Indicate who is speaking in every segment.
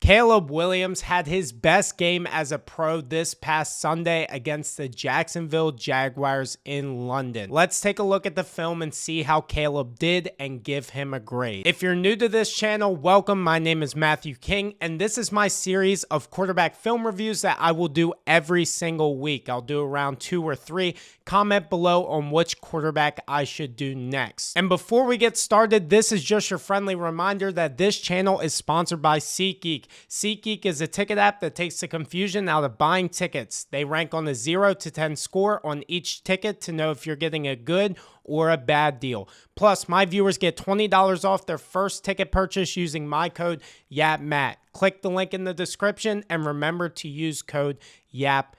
Speaker 1: Caleb Williams had his best game as a pro this past Sunday against the Jacksonville Jaguars in London. Let's take a look at the film and see how Caleb did and give him a grade. If you're new to this channel, welcome. My name is Matthew King, and this is my series of quarterback film reviews that I will do every single week. I'll do around 2 or 3. Comment below on which quarterback I should do next. And before we get started, this is just your friendly reminder that this channel is sponsored by SeatGeek. SeatGeek is a ticket app that takes the confusion out of buying tickets. They rank on a 0 to 10 score on each ticket to know if you're getting a good or a bad deal. Plus, my viewers get $20 off their first ticket purchase using my code YAPMATT. Click the link in the description and remember to use code YAPMATT.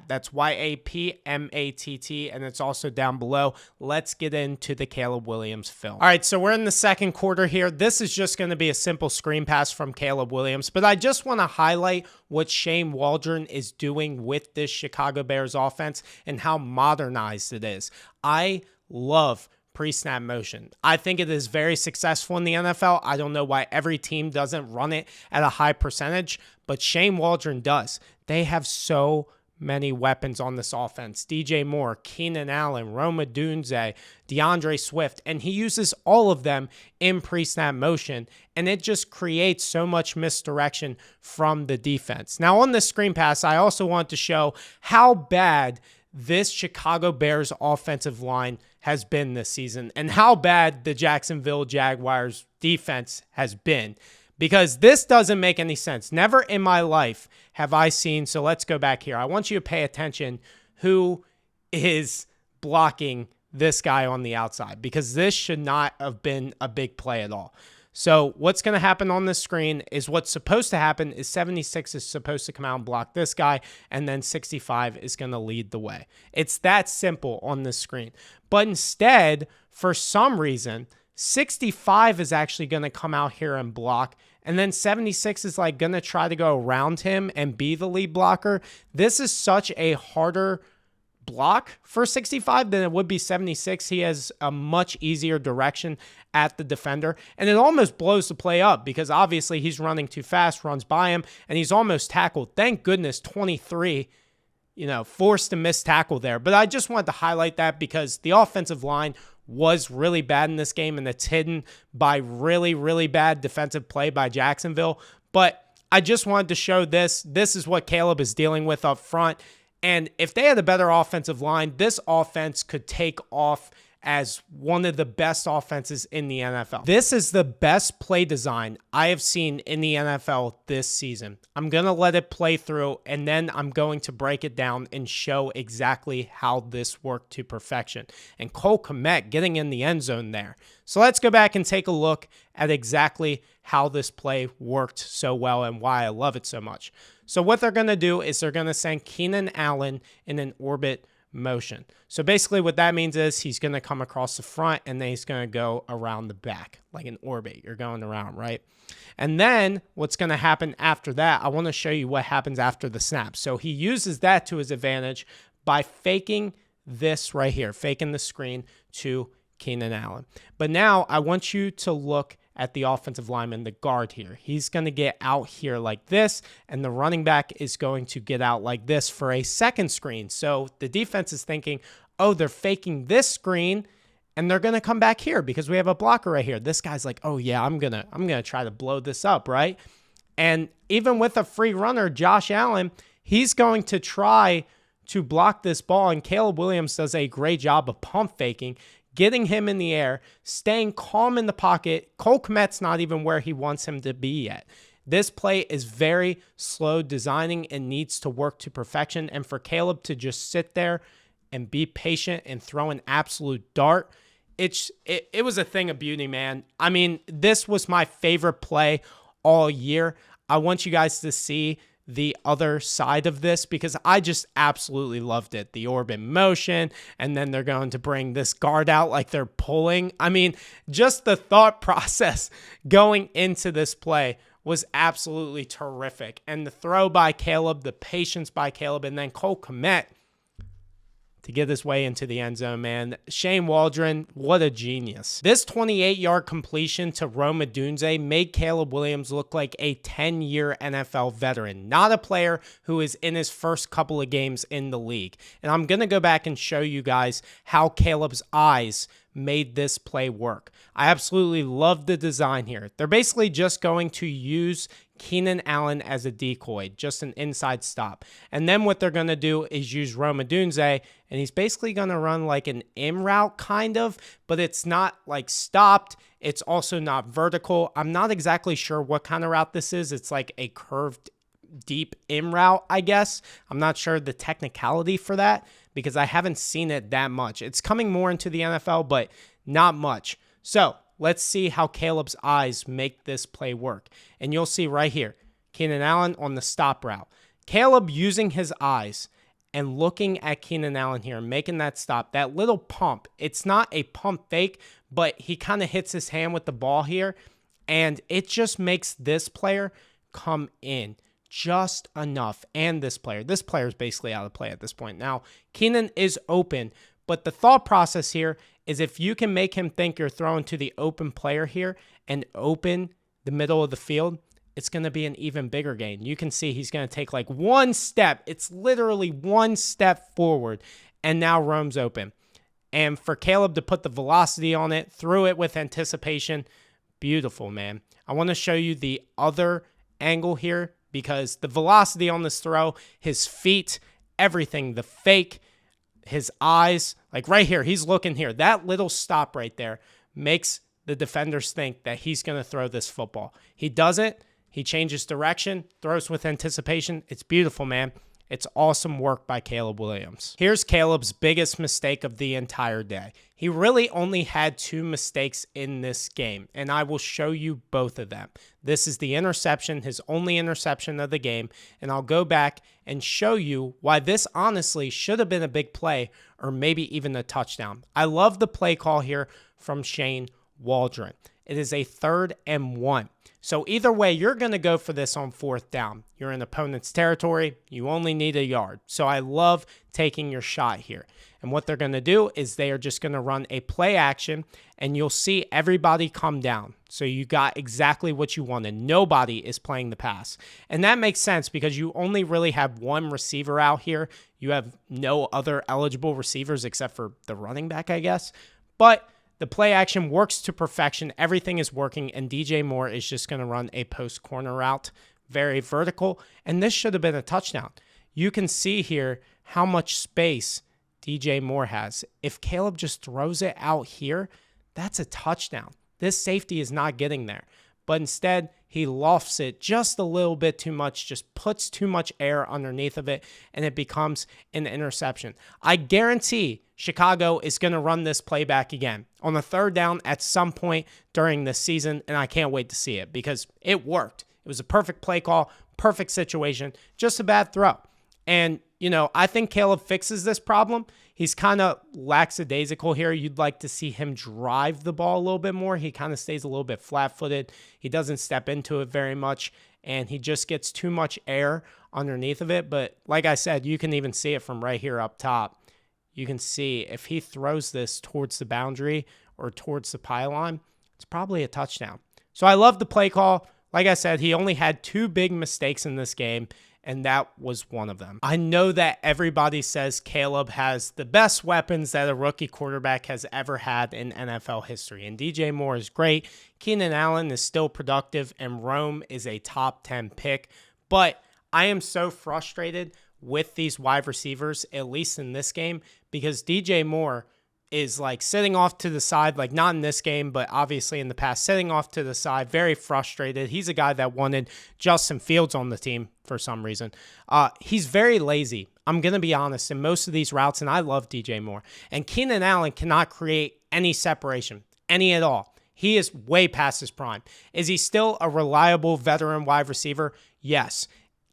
Speaker 1: That's YAPMATT, and it's also down below. Let's get into the Caleb Williams film. All right, so we're in the second quarter here. This is just going to be a simple screen pass from Caleb Williams, but I just want to highlight what Shane Waldron is doing with this Chicago Bears offense and how modernized it is. I love pre-snap motion. I think it is very successful in the NFL. I don't know why every team doesn't run it at a high percentage, but Shane Waldron does. They have so many weapons on this offense. DJ Moore, Keenan Allen, Rome Odunze, DeAndre Swift, and he uses all of them in pre-snap motion, and it just creates so much misdirection from the defense. Now on this screen pass, I also want to show how bad this Chicago Bears offensive line has been this season and how bad the Jacksonville Jaguars defense has been. Because this doesn't make any sense. Never in my life have I seen, so let's go back here. I want you to pay attention who is blocking this guy on the outside, because this should not have been a big play at all. So what's going to happen on this screen is what's supposed to happen is 76 is supposed to come out and block this guy, and then 65 is going to lead the way. It's that simple on this screen. But instead, for some reason, 65 is actually going to come out here and block, and then 76 is like going to try to go around him and be the lead blocker. This is such a harder block for 65 than it would be 76. He has a much easier direction at the defender, and it almost blows the play up because obviously he's running too fast, runs by him, and he's almost tackled. Thank goodness 23 forced a missed tackle there. But I just wanted to highlight that because the offensive line was really bad in this game, and it's hidden by really, really bad defensive play by Jacksonville. But I just wanted to show this. This is what Caleb is dealing with up front. And if they had a better offensive line, this offense could take off as one of the best offenses in the NFL. This is the best play design I have seen in the NFL this season. I'm going to let it play through, and then I'm going to break it down and show exactly how this worked to perfection. And Cole Kmet getting in the end zone there. So let's go back and take a look at exactly how this play worked so well and why I love it so much. So what they're going to do is they're going to send Keenan Allen in an orbit motion. So basically what that means is he's going to come across the front and then he's going to go around the back like an orbit. You're going around, right? And then what's going to happen after that, I want to show you what happens after the snap. So he uses that to his advantage by faking this right here, faking the screen to Keenan Allen. But now I want you to look at the offensive lineman, the guard here. He's going to get out here like this, and the running back is going to get out like this for a second screen. So the defense is thinking, oh, they're faking this screen, and they're going to come back here because we have a blocker right here. This guy's like, oh yeah, I'm gonna try to blow this up, right? And even with a free runner, Josh Allen, he's going to try to block this ball, and Caleb Williams does a great job of pump faking, getting him in the air, staying calm in the pocket. Cole Kmet's not even where he wants him to be yet. This play is very slow designing and needs to work to perfection. And for Caleb to just sit there and be patient and throw an absolute dart, it was a thing of beauty, man. I mean, this was my favorite play all year. I want you guys to see the other side of this because I just absolutely loved it. The orbit motion, and then they're going to bring this guard out like they're pulling. I mean, just the thought process going into this play was absolutely terrific. And the throw by Caleb, the patience by Caleb, and then Cole Kmet to get his way into the end zone, man. Shane Waldron, what a genius. This 28-yard completion to Rome Odunze made Caleb Williams look like a 10-year NFL veteran, not a player who is in his first couple of games in the league. And I'm going to go back and show you guys how Caleb's eyes made this play work. I absolutely love the design here. They're basically just going to use Keenan Allen as a decoy, just an inside stop. And then what they're going to do is use Rome Odunze, and he's basically going to run like an M route kind of, but it's not like stopped. It's also not vertical. I'm not exactly sure what kind of route this is. It's like a curved deep M route, I guess. I'm not sure the technicality for that because I haven't seen it that much. It's coming more into the NFL, but not much. So let's see how Caleb's eyes make this play work. And you'll see right here, Keenan Allen on the stop route. Caleb using his eyes and looking at Keenan Allen here, making that stop, that little pump. It's not a pump fake, but he kind of hits his hand with the ball here, and it just makes this player come in just enough. And this player is basically out of play at this point. Now, Keenan is open, but the thought process here is if you can make him think you're throwing to the open player here and open the middle of the field, it's going to be an even bigger gain. You can see he's going to take like one step. It's literally one step forward, and now Rome's open. And for Caleb to put the velocity on it, threw it with anticipation, beautiful, man. I want to show you the other angle here because the velocity on this throw, his feet, everything, the fake, his eyes, like right here, he's looking here. That little stop right there makes the defenders think that he's going to throw this football. He doesn't. He changes direction, throws with anticipation. It's beautiful, man. It's awesome work by Caleb Williams. Here's Caleb's biggest mistake of the entire day. He really only had 2 mistakes in this game, and I will show you both of them. This is the interception, his only interception of the game, and I'll go back and show you why this honestly should have been a big play or maybe even a touchdown. I love the play call here from Shane Waldron. It is a 3rd and 1. So either way, you're going to go for this on 4th down. You're in opponent's territory. You only need a yard. So I love taking your shot here. And what they're going to do is they are just going to run a play action, and you'll see everybody come down. So you got exactly what you wanted. Nobody is playing the pass. And that makes sense because you only really have one receiver out here. You have no other eligible receivers except for the running back, I guess. But the play action works to perfection. Everything is working, and DJ Moore is just going to run a post corner route, very vertical, and this should have been a touchdown. You can see here how much space DJ Moore has. If Caleb just throws it out here, that's a touchdown. This safety is not getting there, but instead he lofts it just a little bit too much, just puts too much air underneath of it, and it becomes an interception. I guarantee Chicago is going to run this play back again on the 3rd down at some point during this season, and I can't wait to see it because it worked. It was a perfect play call, perfect situation, just a bad throw. And, I think Caleb fixes this problem. He's kind of lackadaisical here. You'd like to see him drive the ball a little bit more. He kind of stays a little bit flat-footed. He doesn't step into it very much, and he just gets too much air underneath of it. But like I said, you can even see it from right here up top. You can see if he throws this towards the boundary or towards the pylon, it's probably a touchdown. So I love the play call. Like I said, he only had 2 big mistakes in this game, and that was one of them. I know that everybody says Caleb has the best weapons that a rookie quarterback has ever had in NFL history, and DJ Moore is great. Keenan Allen is still productive, and Rome is a top 10 pick, but I am so frustrated with these wide receivers, at least in this game, because DJ Moore is like sitting off to the side, like not in this game, but obviously in the past, sitting off to the side, very frustrated. He's a guy that wanted Justin Fields on the team for some reason. He's very lazy. I'm going to be honest in most of these routes, and I love DJ Moore. And Keenan Allen cannot create any separation, any at all. He is way past his prime. Is he still a reliable veteran wide receiver? Yes.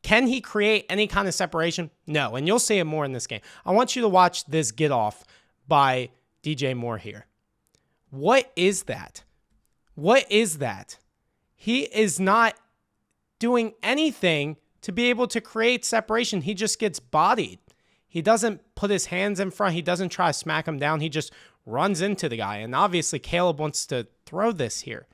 Speaker 1: Can he create any kind of separation? No, and you'll see it more in this game. I want you to watch this get off by DJ Moore here. What is that? What is that? He is not doing anything to be able to create separation. He just gets bodied. he doesn't put his hands in front. He doesn't try to smack him down. He just runs into the guy. And obviously, Caleb wants to throw this here.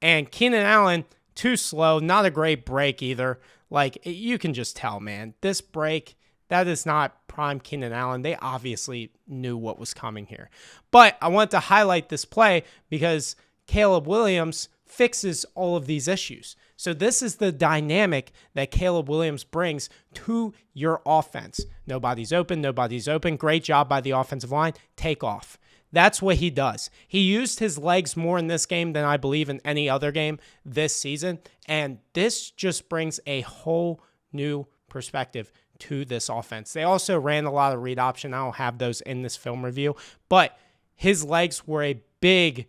Speaker 1: And Keenan Allen, too slow. Not a great break either. Like, you can just tell, man. This break, that is not prime Keenan Allen. They obviously knew what was coming here. But I want to highlight this play because Caleb Williams fixes all of these issues. So this is the dynamic that Caleb Williams brings to your offense. Nobody's open. Nobody's open. Great job by the offensive line. Take off. That's what he does. He used his legs more in this game than I believe in any other game this season. And this just brings a whole new perspective to this offense. They also ran a lot of read option. I don't have those in this film review. But his legs were a big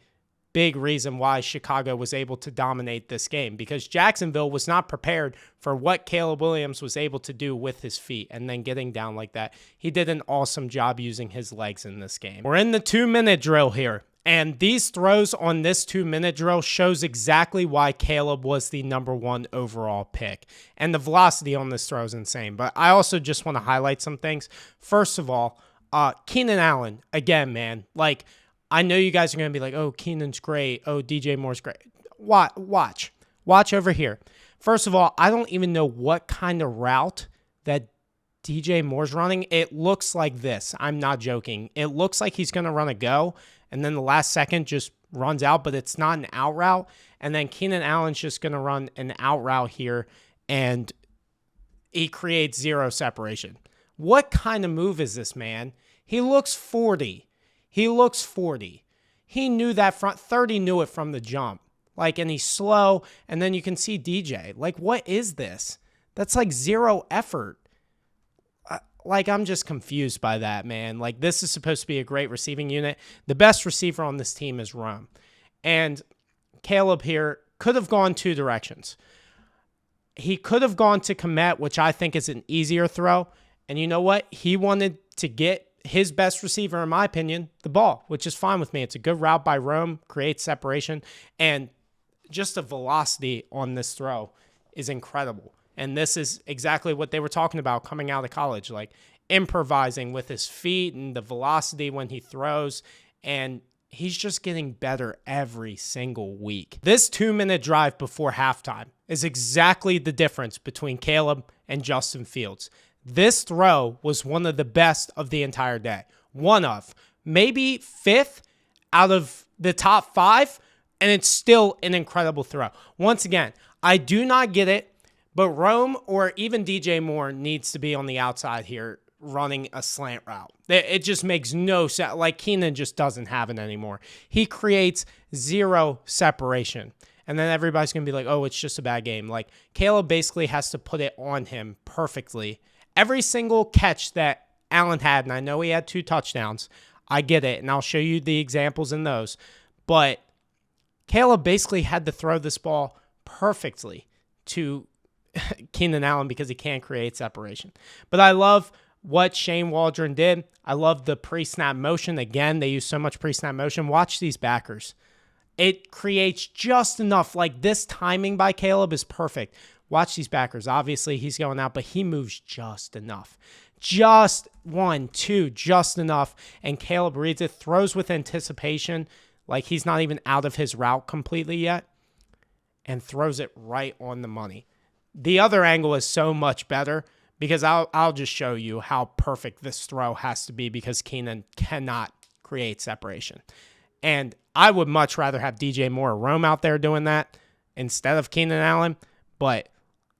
Speaker 1: reason why Chicago was able to dominate this game, because Jacksonville was not prepared for what Caleb Williams was able to do with his feet and then getting down like that. He did an awesome job using his legs in this game. We're in the 2-minute drill here, and these throws on this 2-minute drill shows exactly why Caleb was the #1 overall pick. And the velocity on this throw is insane. But I also just want to highlight some things. First of all, Keenan Allen, again, man, like, I know you guys are going to be like, oh, Keenan's great. Oh, DJ Moore's great. Watch over here. First of all, I don't even know what kind of route that DJ Moore's running. It looks like this. I'm not joking. It looks like he's going to run a go, and then the last second just runs out, but it's not an out route. And then Keenan Allen's just going to run an out route here, and he creates zero separation. What kind of move is this, man? He looks 40. He looks 40. He knew that front 30 knew it from the jump. Like, and he's slow, and then you can see DJ. Like, what is this? That's like zero effort. Like, I'm just confused by that, man. Like, this is supposed to be a great receiving unit. The best receiver on this team is Rome. And Caleb here could have gone two directions. He could have gone to Kmet, which I think is an easier throw. And you know what? He wanted to get his best receiver, in my opinion, the ball, which is fine with me. It's a good route by Rome, creates separation, and just the velocity on this throw is incredible. And this is exactly what they were talking about coming out of college, like improvising with his feet and the velocity when he throws, and he's just getting better every single week. This 2-minute drive before halftime is exactly the difference between Caleb and Justin Fields. This throw was one of the best of the entire day. One of, maybe 5th out of the top 5, and it's still an incredible throw. Once again, I do not get it, but Rome or even DJ Moore needs to be on the outside here running a slant route. It just makes no sense. Like, Keenan just doesn't have it anymore. He creates zero separation. And then everybody's going to be like, oh, it's just a bad game. Like, Caleb basically has to put it on him perfectly. Every single catch that Allen had, and I know he had 2 touchdowns, I get it, and I'll show you the examples in those. But Caleb basically had to throw this ball perfectly to Keenan Allen because he can't create separation. But I love what Shane Waldron did. I love the pre-snap motion. Again, they use so much pre-snap motion. Watch these backers. It creates just enough. Like, this timing by Caleb is perfect. Watch these backers. Obviously, he's going out, but he moves just enough. Just 1, 2, just enough. And Caleb reads it, throws with anticipation, like he's not even out of his route completely yet, and throws it right on the money. The other angle is so much better because I'll just show you how perfect this throw has to be because Keenan cannot create separation. And I would much rather have DJ Moore or Rome out there doing that instead of Keenan Allen, but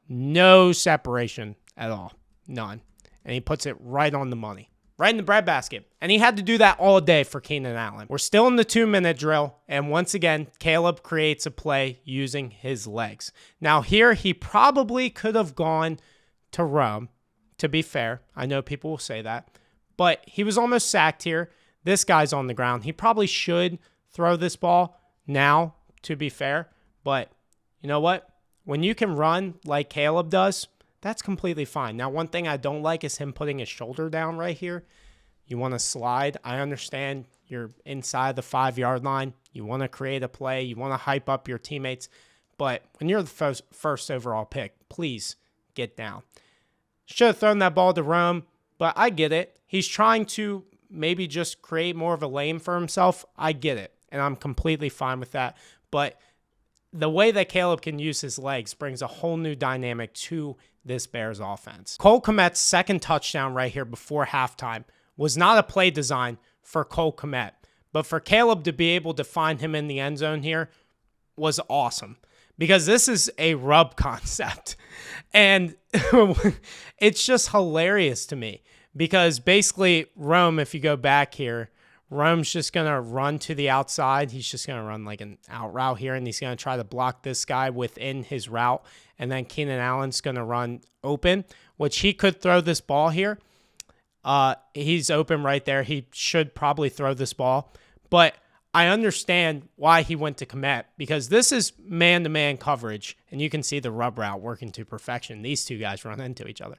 Speaker 1: no separation at all. None. And he puts it right on the money. Right in the breadbasket. And he had to do that all day for Keenan Allen. We're still in the 2-minute drill. And once again, Caleb creates a play using his legs. Now here, he probably could have gone to Rome, to be fair. I know people will say that. But he was almost sacked here. This guy's on the ground. He probably should throw this ball now, to be fair. But you know what? When you can run like Caleb does, that's completely fine. Now, one thing I don't like is him putting his shoulder down right here. You want to slide. I understand you're inside the 5-yard line. You want to create a play. You want to hype up your teammates. But when you're the first overall pick, please get down. Should have thrown that ball to Rome. but I get it. He's trying to maybe just create more of a lane for himself. I get it, and I'm completely fine with that. But the way that Caleb can use his legs brings a whole new dynamic to this Bears offense. Cole Kmet's second touchdown right here before halftime was not a play design for Cole Kmet, but for Caleb to be able to find him in the end zone here was awesome, because this is a rub concept. And it's just hilarious to me, because basically Rome, if you go back here, Rome's just going to run to the outside. He's just going to run like an out route here, and he's going to try to block this guy within his route. And then Keenan Allen's going to run open, which he could throw this ball here. He's open right there. He should probably throw this ball. But I understand why he went to Kmet, because this is man-to-man coverage, and you can see the rub route working to perfection. These two guys run into each other.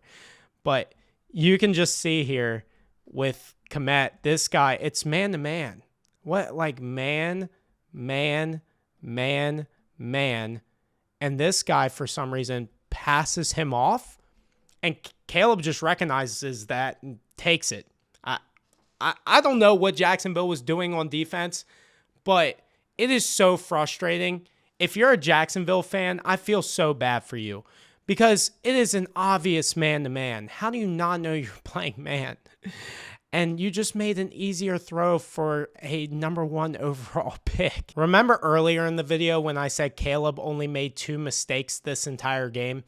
Speaker 1: But you can just see here with Kmet, this guy, it's man-to-man. What, like man, man, man, man. And this guy, for some reason, passes him off, and Caleb just recognizes that and takes it. I don't know what Jacksonville was doing on defense, but it is so frustrating. If you're a Jacksonville fan, I feel so bad for you, because it is an obvious man-to-man. How do you not know you're playing man? And you just made an easier throw for a #1 overall pick. Remember earlier in the video when I said Caleb only made 2 mistakes this entire game?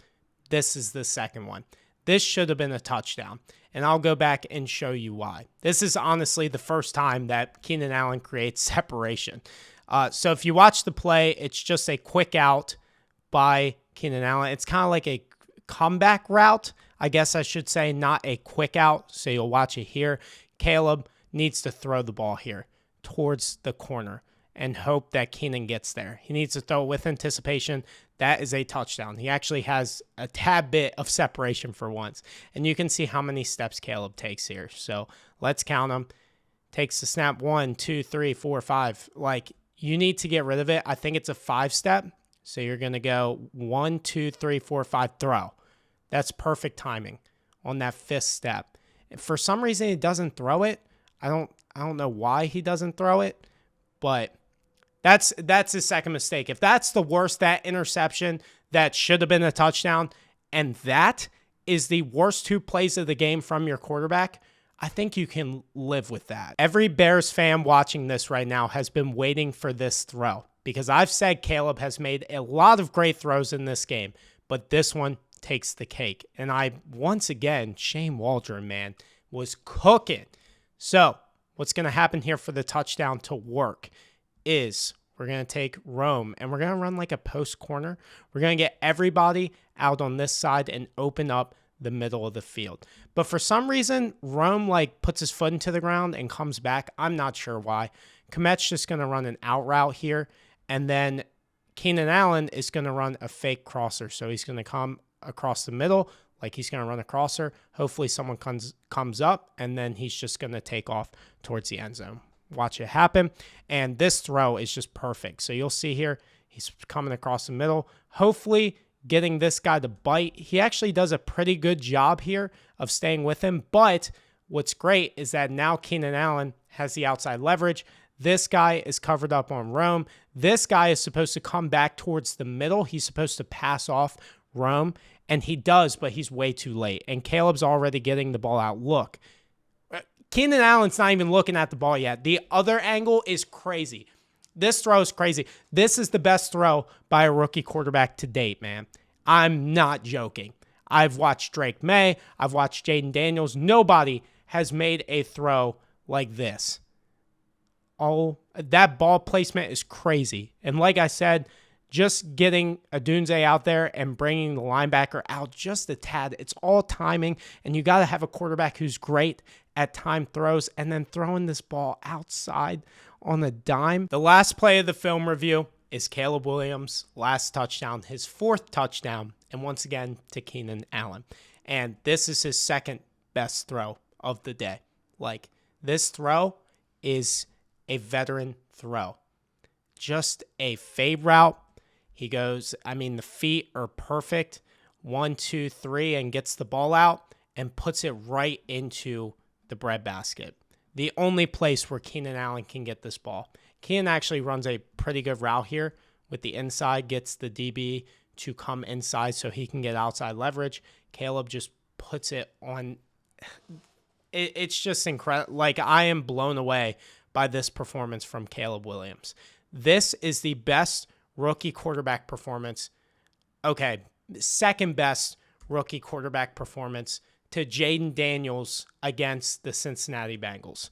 Speaker 1: This is the second one. This should have been a touchdown, and I'll go back and show you why. This is honestly the first time that Keenan Allen creates separation. So if you watch the play, it's just a quick out by Keenan Allen. It's kind of like a comeback route, I guess I should say, not a quick out. So you'll watch it here. Caleb needs to throw the ball here towards the corner and hope that Keenan gets there. He needs to throw with anticipation. That is a touchdown. He actually has a tad bit of separation for once. And you can see how many steps Caleb takes here. So let's count them. Takes the snap 1, 2, 3, 4, 5. Like, you need to get rid of it. I think it's a 5-step. So you're going to go 1, 2, 3, 4, 5, throw. That's perfect timing on that 5th step. If for some reason he doesn't throw it, I don't know why he doesn't throw it, but that's his second mistake. If that's the worst, that interception that should have been a touchdown, and that is the worst 2 plays of the game from your quarterback, I think you can live with that. Every Bears fan watching this right now has been waiting for this throw, because I've said Caleb has made a lot of great throws in this game, but this one takes the cake. And once again, Shane Waldron, man, was cooking. So what's going to happen here for the touchdown to work is we're going to take Rome, and we're going to run like a post corner. We're going to get everybody out on this side and open up the middle of the field. But for some reason, Rome like puts his foot into the ground and comes back. I'm not sure why. Kmet's just going to run an out route here, and then Keenan Allen is going to run a fake crosser. So he's going to come across the middle, like he's going to run a crosser. Hopefully someone comes up, and then he's just going to take off towards the end zone. Watch it happen. And this throw is just perfect. So you'll see here, he's coming across the middle, hopefully getting this guy to bite. He actually does a pretty good job here of staying with him. But what's great is that now Keenan Allen has the outside leverage. This guy is covered up on Rome. This guy is supposed to come back towards the middle. He's supposed to pass off Rome, and he does, but he's way too late. And Caleb's already getting the ball out. Look, Keenan Allen's not even looking at the ball yet. The other angle is crazy. This throw is crazy. This is the best throw by a rookie quarterback to date, man. I'm not joking. I've watched Drake May. I've watched Jaden Daniels. Nobody has made a throw like this. Oh, that ball placement is crazy. And like I said, just getting Adunze out there and bringing the linebacker out just a tad. It's all timing, and you got to have a quarterback who's great at time throws, and then throwing this ball outside on a dime. The last play of the film review is Caleb Williams' last touchdown, his 4th touchdown, and once again to Keenan Allen. And this is his second best throw of the day. Like, this throw is a veteran throw. Just a fade route. He goes, the feet are perfect. 1, 2, 3, and gets the ball out. and puts it right into the breadbasket. The only place where Keenan Allen can get this ball. Keenan actually runs a pretty good route here with the inside, gets the DB to come inside so he can get outside leverage. Caleb just puts it on. It's just incredible. Like, I am blown away by this performance from Caleb Williams. This is the best rookie quarterback performance. Okay, second best rookie quarterback performance to Jaden Daniels against the Cincinnati Bengals.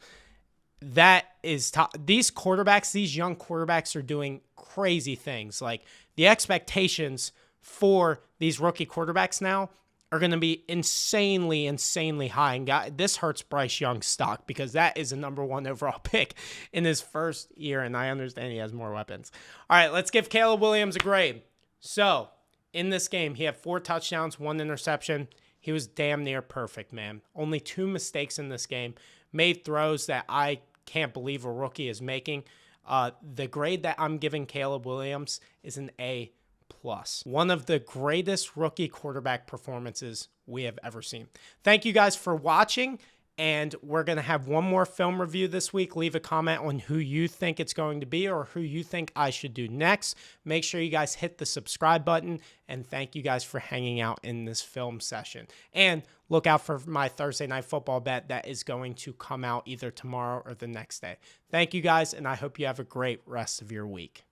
Speaker 1: That is top. These quarterbacks, these young quarterbacks are doing crazy things. Like, the expectations for these rookie quarterbacks now are going to be insanely high. And this hurts Bryce Young's stock because that is a number 1 overall pick in his first year. And I understand he has more weapons. All right, let's give Caleb Williams a grade. So in this game, he had 4 touchdowns, 1 interception. He was damn near perfect, man. Only 2 mistakes in this game. Made throws that I can't believe a rookie is making. The grade that I'm giving Caleb Williams is an A+. One of the greatest rookie quarterback performances we have ever seen. Thank you guys for watching, and we're going to have one more film review this week. Leave a comment on who you think it's going to be or who you think I should do next. Make sure you guys hit the subscribe button, and thank you guys for hanging out in this film session. And look out for my Thursday Night Football bet that is going to come out either tomorrow or the next day. Thank you guys, and I hope you have a great rest of your week.